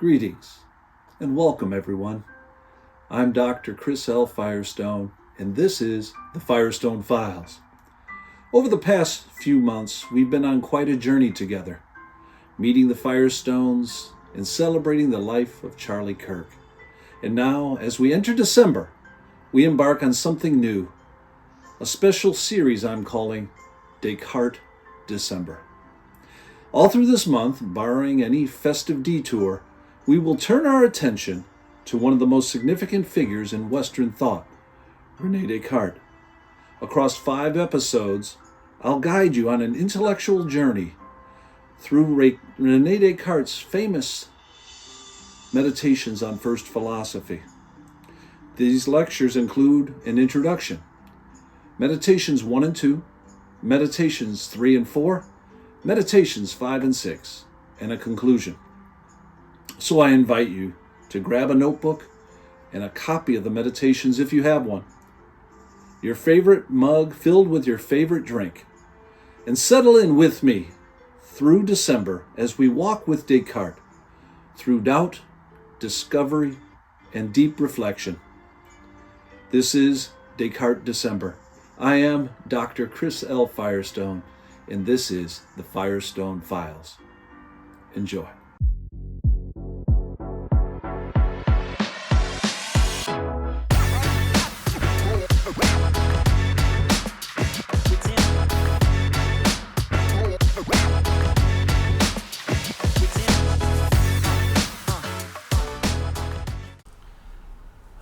Greetings and welcome everyone. I'm Dr. Chris L. Firestone and this is the Firestone Files. Over the past few months, we've been on quite a journey together, meeting the Firestones and celebrating the life of Charlie Kirk. And now, as we enter December, we embark on something new, a special series I'm calling Descartes December. All through this month, barring any festive detour, we will turn our attention to one of the most significant figures in Western thought, Rene Descartes. Across 5 episodes, I'll guide you on an intellectual journey through Rene Descartes' famous Meditations on First Philosophy. These lectures include an introduction, Meditations 1 and 2, Meditations 3 and 4, Meditations 5 and 6, and a conclusion. So I invite you to grab a notebook and a copy of the Meditations if you have one, your favorite mug filled with your favorite drink, and settle in with me through December as we walk with Descartes through doubt, discovery, and deep reflection. This is Descartes December. I am Dr. Chris L. Firestone, and this is the Firestone Files. Enjoy.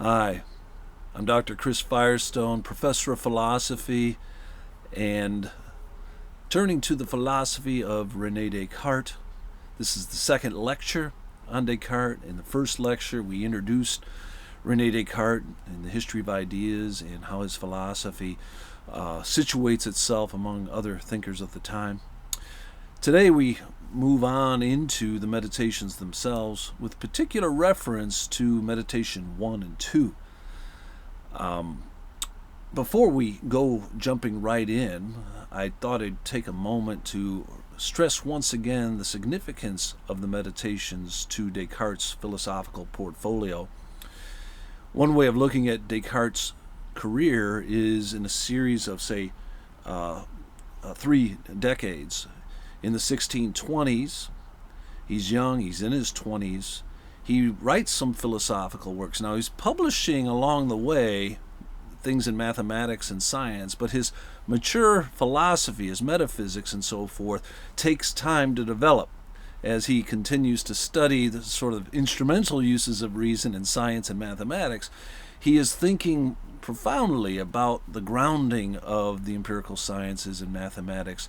Hi, I'm Dr. Chris Firestone, professor of philosophy, and turning to the philosophy of Rene Descartes. This is the second lecture on Descartes. In the first lecture, we introduced Rene Descartes and the history of ideas and how his philosophy situates itself among other thinkers of the time. Today, we move on into the meditations themselves with particular reference to meditation 1 and 2. Before we go jumping right in, I thought I'd take a moment to stress once again the significance of the meditations to Descartes' philosophical portfolio. One way of looking at Descartes' career is in a series of, say, 3 decades. In the 1620s, he's young, he's in his 20s, he writes some philosophical works. Now, he's publishing along the way things in mathematics and science, but his mature philosophy, his metaphysics and so forth, takes time to develop as he continues to study the sort of instrumental uses of reason in science and mathematics. He is thinking profoundly about the grounding of the empirical sciences and mathematics,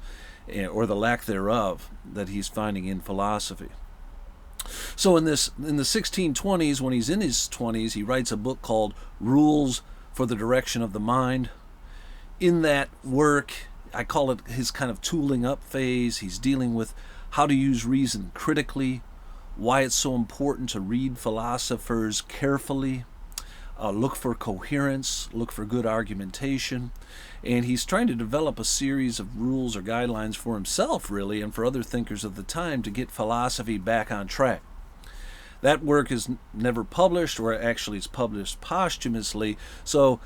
or the lack thereof, that he's finding in philosophy. So in the 1620s, when he's in his 20s, he writes a book called Rules for the Direction of the Mind. In that work, I call it his kind of tooling up phase. He's dealing with how to use reason critically, why it's so important to read philosophers carefully, look for coherence, look for good argumentation. And he's trying to develop a series of rules or guidelines for himself, really, and for other thinkers of the time to get philosophy back on track. That work is never published, or actually it's published posthumously. So,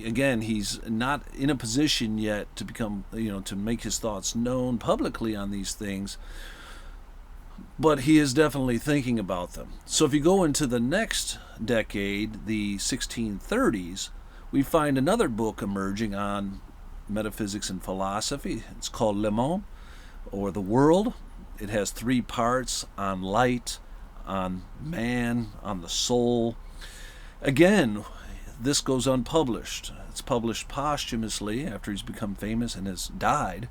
again, he's not in a position yet to become, to make his thoughts known publicly on these things. But he is definitely thinking about them. So if you go into the next decade, the 1630s, we find another book emerging on metaphysics and philosophy. It's called Le Monde, or The World. It has 3 parts on light, on man, on the soul. Again, this goes unpublished. It's published posthumously after he's become famous and has died.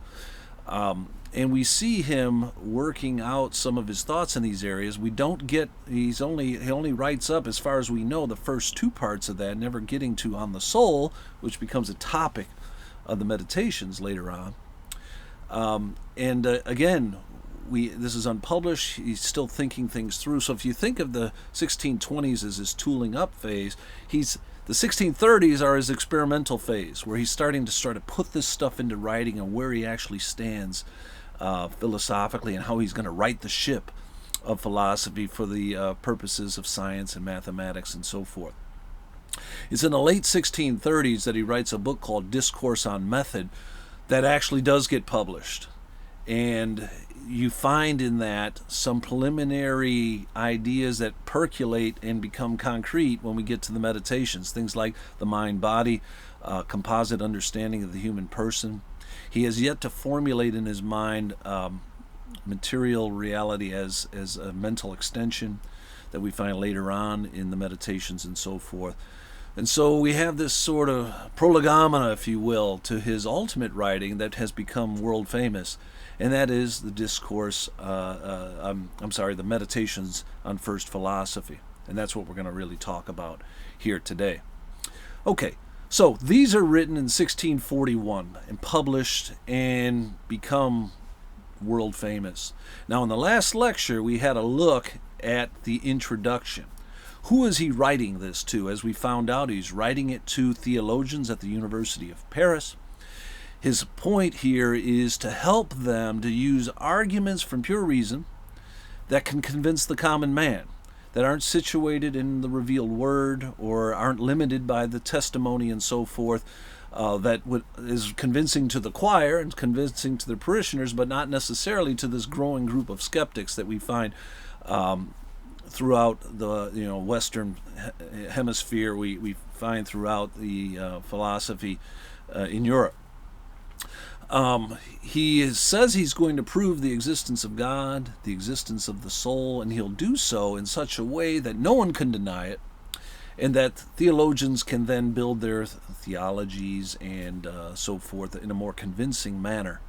And we see him working out some of his thoughts in these areas. We don't get, he only writes up, as far as we know, the first 2 parts of that, never getting to On the Soul, which becomes a topic of the meditations later on. Again, this is unpublished. He's still thinking things through. So if you think of the 1620s as his tooling up phase, the 1630s are his experimental phase, where he's starting to put this stuff into writing and where he actually stands philosophically and how he's going to right the ship of philosophy for the purposes of science and mathematics and so forth. It's in the late 1630s that he writes a book called Discourse on Method that actually does get published. And you find in that some preliminary ideas that percolate and become concrete when we get to the meditations. Things like the mind-body, composite understanding of the human person. He has yet to formulate in his mind material reality as a mental extension that we find later on in the meditations and so forth. And so we have this sort of prolegomena, if you will, to his ultimate writing that has become world famous, and that is the the Meditations on First Philosophy. And that's what we're going to really talk about here today. Okay, so these are written in 1641 and published and become world famous. Now, in the last lecture, we had a look at the introduction. Who is he writing this to? As we found out, he's writing it to theologians at the University of Paris. His point here is to help them to use arguments from pure reason that can convince the common man, that aren't situated in the revealed word or aren't limited by the testimony and so forth, that is convincing to the choir and convincing to the parishioners, but not necessarily to this growing group of skeptics that we find throughout the Western hemisphere. We find throughout the philosophy in Europe. He says he's going to prove the existence of God, the existence of the soul, and he'll do so in such a way that no one can deny it, and that theologians can then build their theologies and so forth in a more convincing manner.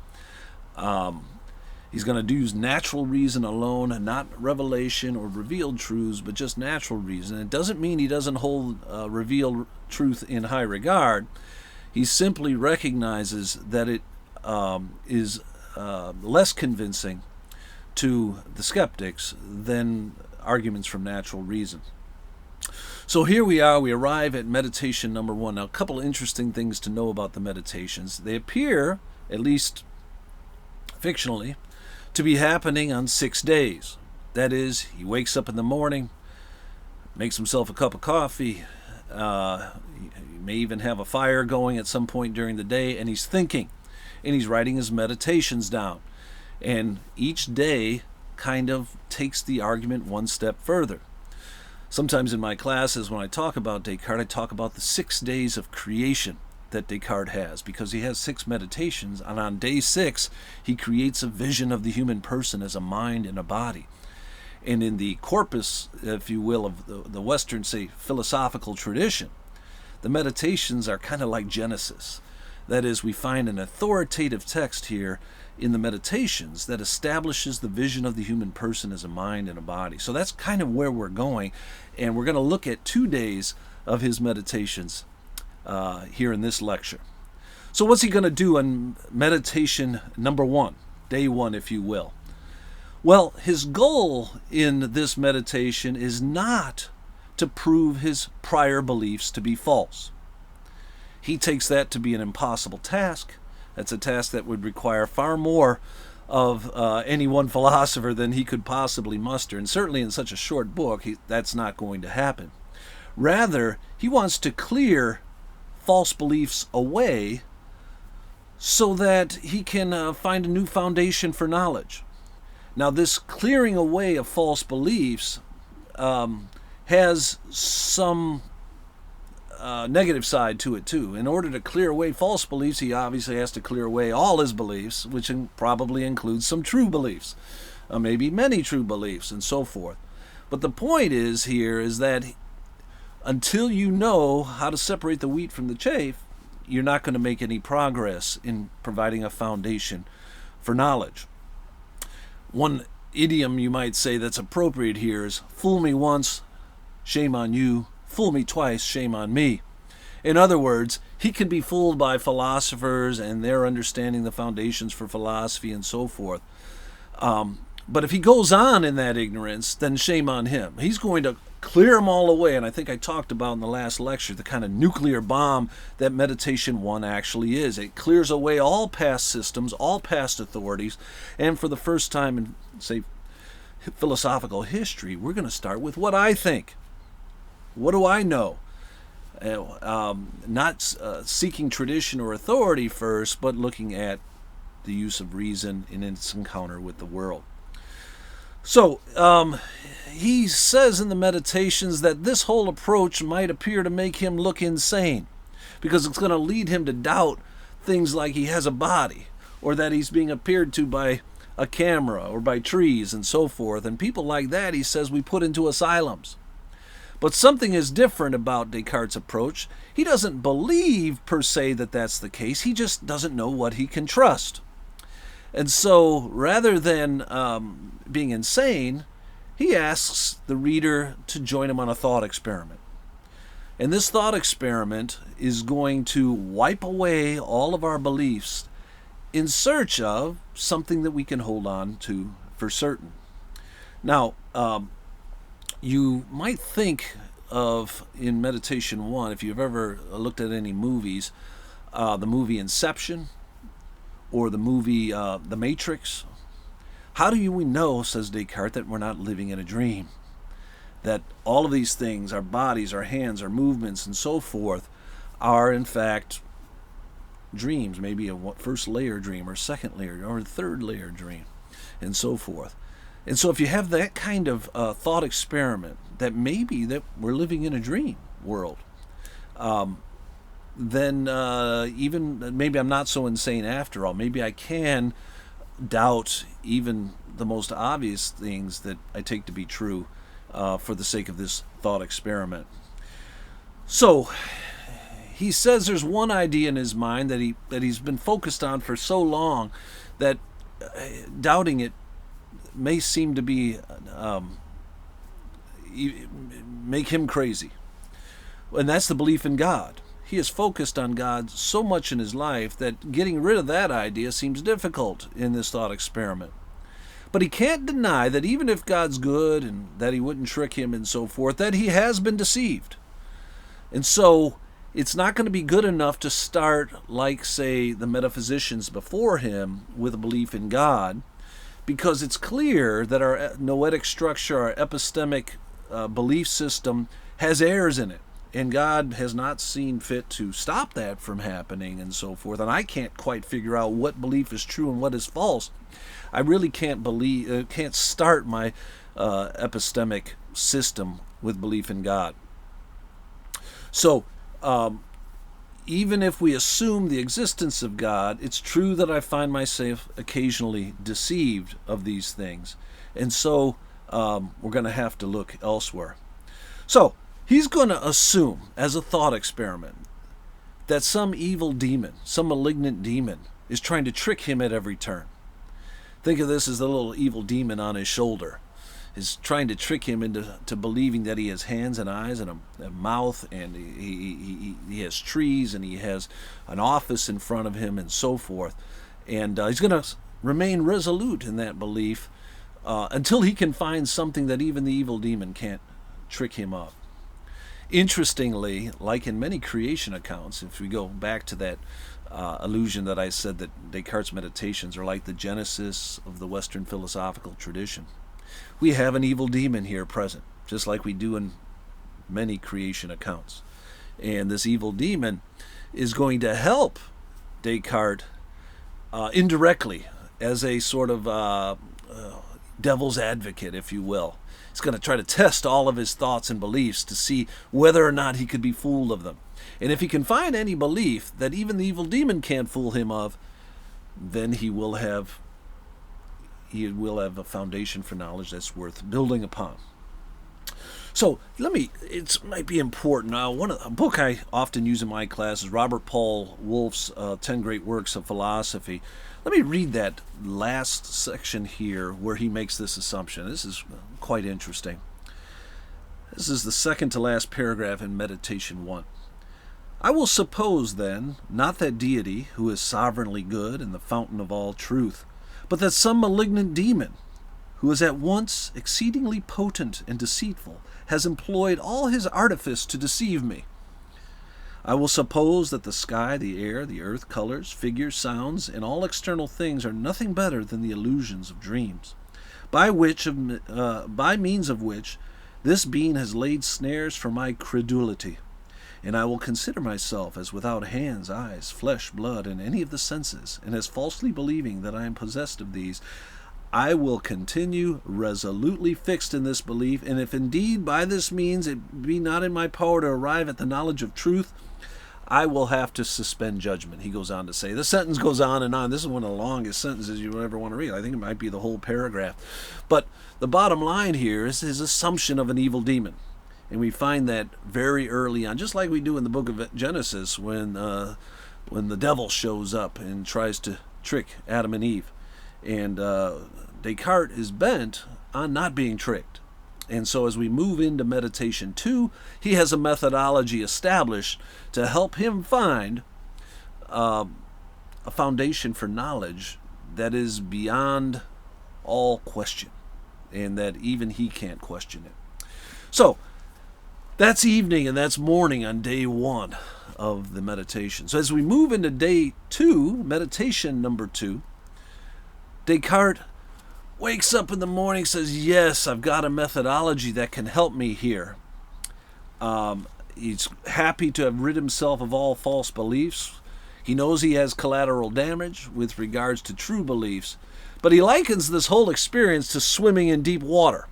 He's going to use natural reason alone, not revelation or revealed truths, but just natural reason. It doesn't mean he doesn't hold revealed truth in high regard. He simply recognizes that it is less convincing to the skeptics than arguments from natural reason. So here we are, we arrive at meditation number 1. Now, a couple of interesting things to know about the meditations. They appear, at least fictionally, to be happening on 6 days. That is, he wakes up in the morning, makes himself a cup of coffee, he may even have a fire going at some point during the day, and he's thinking, and he's writing his meditations down. And each day kind of takes the argument one step further. Sometimes in my classes, when I talk about Descartes, I talk about the 6 days of creation that Descartes has, because he has 6 meditations, and on day 6, he creates a vision of the human person as a mind and a body. And in the corpus, if you will, of the Western, say, philosophical tradition, the meditations are kind of like Genesis. That is, we find an authoritative text here in the meditations that establishes the vision of the human person as a mind and a body. So that's kind of where we're going, and we're going to look at 2 days of his meditations here in this lecture. So what's he going to do on meditation number 1, day 1, if you will? Well, his goal in this meditation is not to prove his prior beliefs to be false. He takes that to be an impossible task. That's a task that would require far more of any one philosopher than he could possibly muster. And certainly in such a short book, that's not going to happen. Rather, he wants to clear false beliefs away so that he can find a new foundation for knowledge. Now, this clearing away of false beliefs has some negative side to it too. In order to clear away false beliefs, he obviously has to clear away all his beliefs, which probably includes some true beliefs, maybe many true beliefs, and so forth. But the point is here is that until you know how to separate the wheat from the chaff, you're not going to make any progress in providing a foundation for knowledge. One idiom you might say that's appropriate here is, fool me once, shame on you. Fool me twice, shame on me. In other words, he can be fooled by philosophers and their understanding the foundations for philosophy and so forth. But if he goes on in that ignorance, then shame on him. He's going to clear them all away. And I think I talked about in the last lecture the kind of nuclear bomb that meditation 1 actually is. It clears away all past systems, all past authorities, and for the first time in, say, philosophical history, we're going to start with what I think. What do I know? Not seeking tradition or authority first, but looking at the use of reason in its encounter with the world. So, he says in the Meditations that this whole approach might appear to make him look insane, because it's going to lead him to doubt things like he has a body, or that he's being appeared to by a camera, or by trees, and so forth. And people like that, he says, we put into asylums. But something is different about Descartes' approach. He doesn't believe, per se, that that's the case. He just doesn't know what he can trust. And so, rather than being insane, he asks the reader to join him on a thought experiment. And this thought experiment is going to wipe away all of our beliefs in search of something that we can hold on to for certain. Now, you might think of, in Meditation 1, if you've ever looked at any movies, the movie Inception, or the movie The Matrix. How do we know, says Descartes, that we're not living in a dream? That all of these things, our bodies, our hands, our movements, and so forth, are in fact dreams, maybe a first layer dream, or second layer, or third layer dream, and so forth. And so if you have that kind of thought experiment, that maybe that we're living in a dream world, then even maybe I'm not so insane after all. Maybe I can doubt even the most obvious things that I take to be true for the sake of this thought experiment. So he says there's one idea in his mind that he's been focused on for so long that doubting it may seem to be make him crazy. And that's the belief in God. He is focused on God so much in his life that getting rid of that idea seems difficult in this thought experiment. But he can't deny that even if God's good and that he wouldn't trick him and so forth, that he has been deceived. And so it's not going to be good enough to start like, say, the metaphysicians before him with a belief in God, because it's clear that our noetic structure, our epistemic belief system has errors in it. And God has not seen fit to stop that from happening and so forth. And I can't quite figure out what belief is true and what is false. I really can't start my epistemic system with belief in God. So, even if we assume the existence of God, it's true that I find myself occasionally deceived of these things. And so, we're going to have to look elsewhere. So, he's going to assume, as a thought experiment, that some evil demon, some malignant demon, is trying to trick him at every turn. Think of this as the little evil demon on his shoulder, is trying to trick him into believing that he has hands and eyes and a mouth, and he has trees, and he has an office in front of him, and so forth. And he's going to remain resolute in that belief until he can find something that even the evil demon can't trick him up. Interestingly, like in many creation accounts, if we go back to that allusion that I said that Descartes' Meditations are like the genesis of the Western philosophical tradition, we have an evil demon here present, just like we do in many creation accounts. And this evil demon is going to help Descartes indirectly as a sort of devil's advocate, if you will. He's going to try to test all of his thoughts and beliefs to see whether or not he could be fooled of them. And if he can find any belief that even the evil demon can't fool him of, then he will have a foundation for knowledge that's worth building upon. So it might be important. A book I often use in my class is Robert Paul Wolff's 10 Great Works of Philosophy. Let me read that last section here where he makes this assumption. This is quite interesting. This is the second to last paragraph in Meditation 1. I will suppose, then, not that deity, who is sovereignly good and the fountain of all truth, but that some malignant demon, who is at once exceedingly potent and deceitful, has employed all his artifice to deceive me. I will suppose that the sky, the air, the earth, colors, figures, sounds, and all external things are nothing better than the illusions of dreams. by means of which this being has laid snares for my credulity. And I will consider myself as without hands, eyes, flesh, blood, and any of the senses, and as falsely believing that I am possessed of these. I will continue resolutely fixed in this belief, and if indeed by this means it be not in my power to arrive at the knowledge of truth, I will have to suspend judgment, he goes on to say. The sentence goes on and on. This is one of the longest sentences you would ever want to read. I think it might be the whole paragraph. But the bottom line here is his assumption of an evil demon. And we find that very early on, just like we do in the book of Genesis when the devil shows up and tries to trick Adam and Eve. And Descartes is bent on not being tricked. And so as we move into meditation 2, he has a methodology established to help him find a foundation for knowledge that is beyond all question, and that even he can't question it. So that's evening and that's morning on day 1 of the meditation. So as we move into day 2, meditation number 2, Descartes wakes up in the morning, says, yes, I've got a methodology that can help me here. He's happy to have rid himself of all false beliefs. He knows he has collateral damage with regards to true beliefs, but he likens this whole experience to swimming in deep water.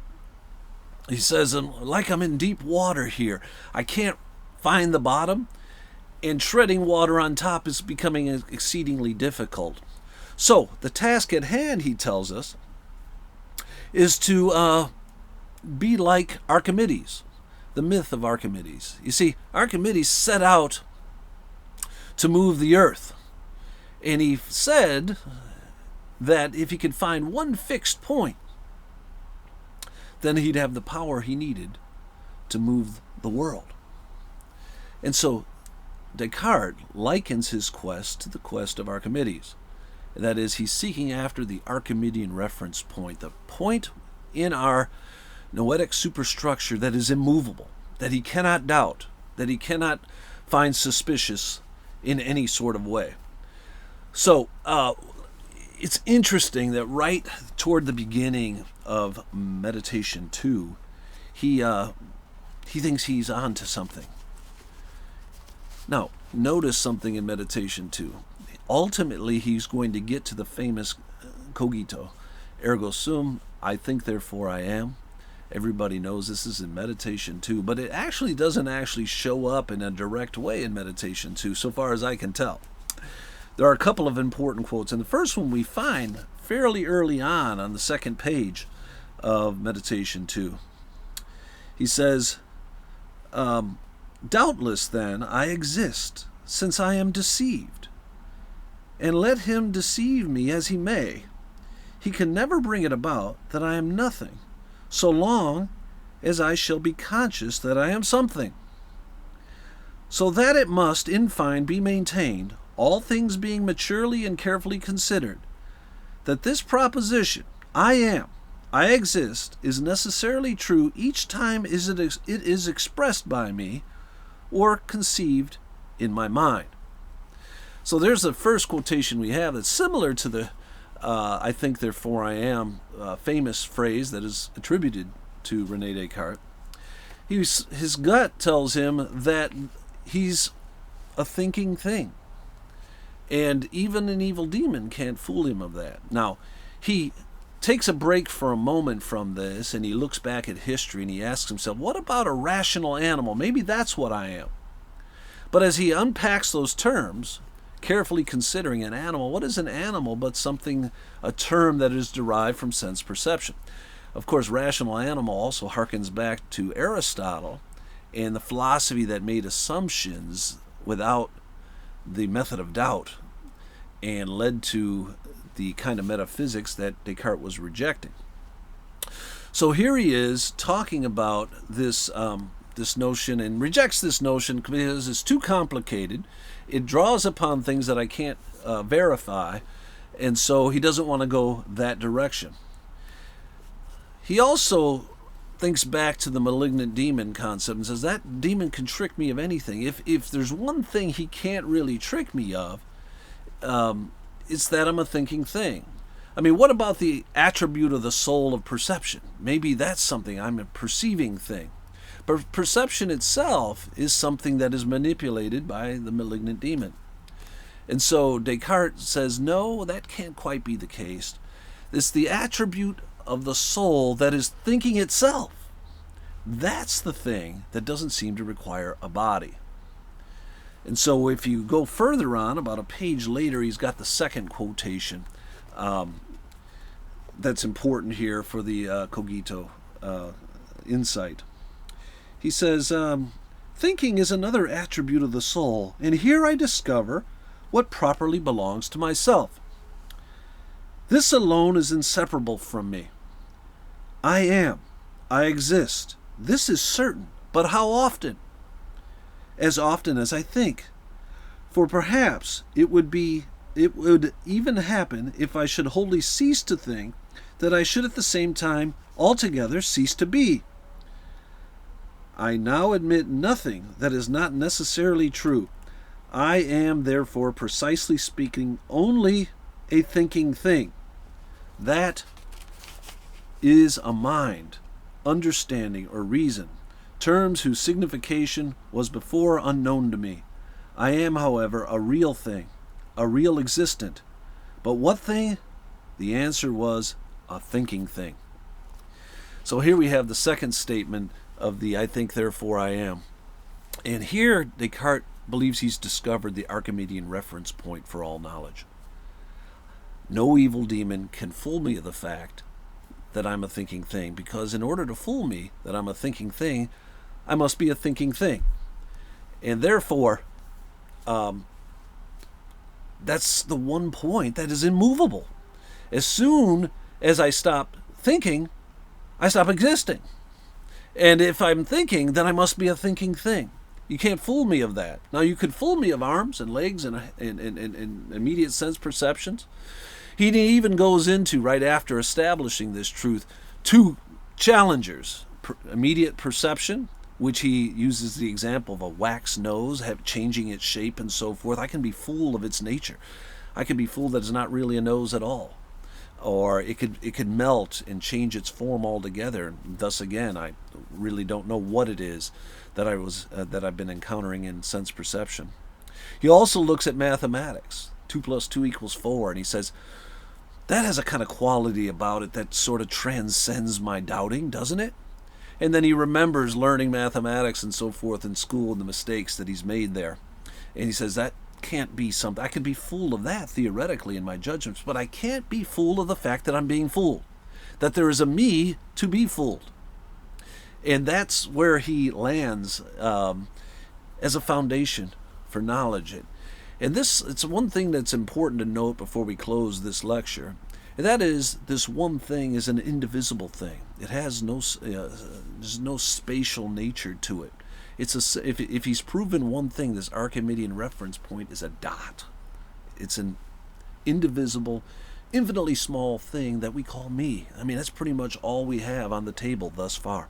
He says, like I'm in deep water here. I can't find the bottom, and treading water on top is becoming exceedingly difficult. So the task at hand, he tells us, is to be like Archimedes, the myth of Archimedes. You see, Archimedes set out to move the earth, and he said that if he could find one fixed point, then he'd have the power he needed to move the world. And so Descartes likens his quest to the quest of Archimedes. That is, he's seeking after the Archimedean reference point, the point in our noetic superstructure that is immovable, that he cannot doubt, that he cannot find suspicious in any sort of way. So it's interesting that right toward the beginning of meditation 2, he thinks he's on to something. Now, notice something in meditation 2. Ultimately, he's going to get to the famous Cogito, ergo sum, I think, therefore I am. Everybody knows this is in meditation 2, but it actually doesn't actually show up in a direct way in meditation 2, so far as I can tell. There are a couple of important quotes, and the first one we find fairly early on the second page of meditation 2. He says, doubtless then I exist, since I am deceived. And let him deceive me as he may, he can never bring it about that I am nothing, so long as I shall be conscious that I am something. So that it must, in fine, be maintained, all things being maturely and carefully considered, that this proposition, I am, I exist, is necessarily true each time it is expressed by me or conceived in my mind. So there's the first quotation we have that's similar to the I think, therefore I am famous phrase that is attributed to Rene Descartes. His gut tells him that he's a thinking thing. And even an evil demon can't fool him of that. Now, he takes a break for a moment from this, and he looks back at history, and he asks himself, what about a rational animal? Maybe that's what I am. But as he unpacks those terms, carefully considering an animal, what is an animal but something, a term that is derived from sense perception? Of course, rational animal also harkens back to Aristotle and the philosophy that made assumptions without the method of doubt and led to the kind of metaphysics that Descartes was rejecting. So here he is talking about this notion, and rejects this notion because it's too complicated. It draws upon things that I can't verify, and so he doesn't want to go that direction. He also thinks back to the malignant demon concept and says that demon can trick me of anything. If there's one thing he can't really trick me of, it's that I'm a thinking thing. I mean, what about the attribute of the soul of perception? Maybe that's something, I'm a perceiving thing. But perception itself is something that is manipulated by the malignant demon. And so Descartes says, no, that can't quite be the case. It's the attribute of the soul that is thinking itself. That's the thing that doesn't seem to require a body. And so if you go further on, about a page later, he's got the second quotation that's important here for the Cogito incite. He says, thinking is another attribute of the soul, and here I discover what properly belongs to myself. This alone is inseparable from me. I am. I exist. This is certain. But how often? As often as I think. For perhaps it would even happen if I should wholly cease to think, that I should at the same time altogether cease to be. I now admit nothing that is not necessarily true. I am, therefore, precisely speaking, only a thinking thing. That is a mind, understanding, or reason, terms whose signification was before unknown to me. I am, however, a real thing, a real existent. But what thing? The answer was a thinking thing. So here we have the second statement of the I think, therefore I am. And here Descartes believes he's discovered the Archimedean reference point for all knowledge. No evil demon can fool me of the fact that I'm a thinking thing, because in order to fool me that I'm a thinking thing, I must be a thinking thing. And therefore, that's the one point that is immovable. As soon as I stop thinking, I stop existing. And if I'm thinking, then I must be a thinking thing. You can't fool me of that. Now, you could fool me of arms and legs and immediate sense perceptions. He even goes into, right after establishing this truth, two challengers. Immediate perception, which he uses the example of a wax nose changing its shape and so forth. I can be fooled of its nature. I can be fooled that it's not really a nose at all. Or it could melt and change its form altogether. And thus, again, I really don't know what it is that I've been encountering in sense perception. He also looks at mathematics. 2 + 2 = 4, and he says that has a kind of quality about it that sort of transcends my doubting, doesn't it? And then he remembers learning mathematics and so forth in school and the mistakes that he's made there. And he says that can't be something. I could be fooled of that theoretically in my judgments, but I can't be fooled of the fact that I'm being fooled, that there is a me to be fooled. And that's where he lands as a foundation for knowledge. And it's one thing that's important to note before we close this lecture. And that is, this one thing is an indivisible thing. It has there's no spatial nature to it. If he's proven one thing, this Archimedean reference point is a dot. It's an indivisible, infinitely small thing that we call me. I mean, that's pretty much all we have on the table thus far.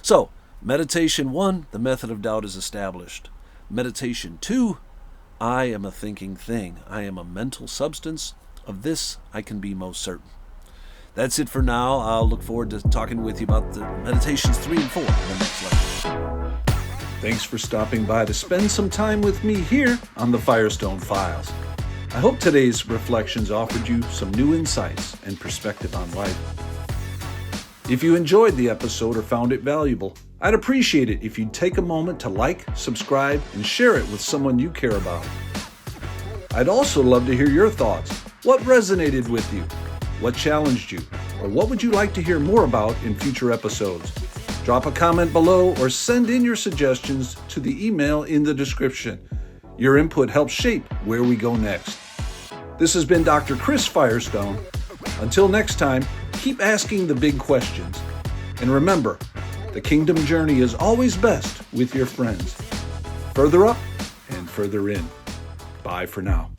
So, meditation 1, the method of doubt is established. Meditation 2, I am a thinking thing. I am a mental substance. Of this, I can be most certain. That's it for now. I'll look forward to talking with you about the meditations 3 and 4 in the next lecture. Thanks for stopping by to spend some time with me here on the Firestone Files. I hope today's reflections offered you some new insights and perspective on life. If you enjoyed the episode or found it valuable, I'd appreciate it if you'd take a moment to like, subscribe, and share it with someone you care about. I'd also love to hear your thoughts. What resonated with you? What challenged you? Or what would you like to hear more about in future episodes? Drop a comment below or send in your suggestions to the email in the description. Your input helps shape where we go next. This has been Dr. Chris Firestone. Until next time, keep asking the big questions. And remember, the kingdom journey is always best with your friends. Further up and further in. Bye for now.